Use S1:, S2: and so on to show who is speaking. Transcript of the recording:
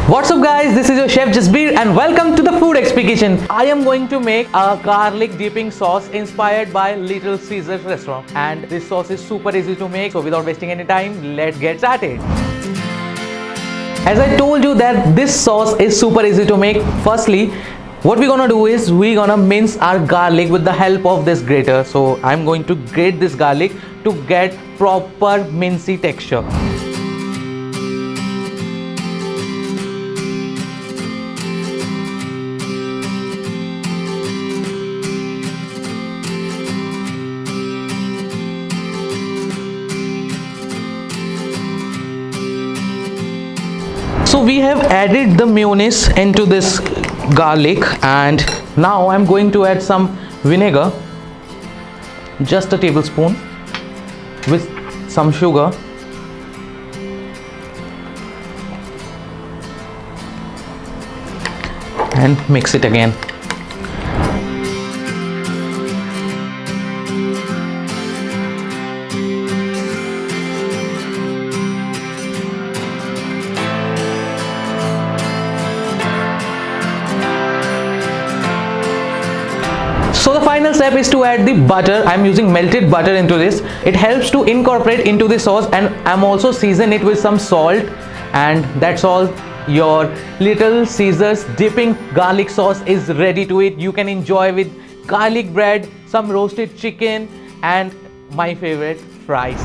S1: What's up guys, this is your chef Jasbir and welcome to the TheFoodXP kitchen. I am going to make a garlic dipping sauce inspired by Little Caesars restaurant, and this sauce is super easy to make, so without wasting any time, let's get started. As I told you that this sauce is super easy to make, firstly what we're gonna do is we're gonna mince our garlic with the help of this grater. So I'm going to grate this garlic to get proper mincy texture. So we have added the mayonnaise into this garlic, and now I'm going to add some vinegar, just a tablespoon, with some sugar, and mix it again. So the final step is to add the butter. I'm using melted butter into this. It helps to incorporate into the sauce, and I'm also season it with some salt, and that's all. Your Little Caesars dipping garlic sauce is ready to eat. You can enjoy with garlic bread, some roasted chicken, and my favorite, fries.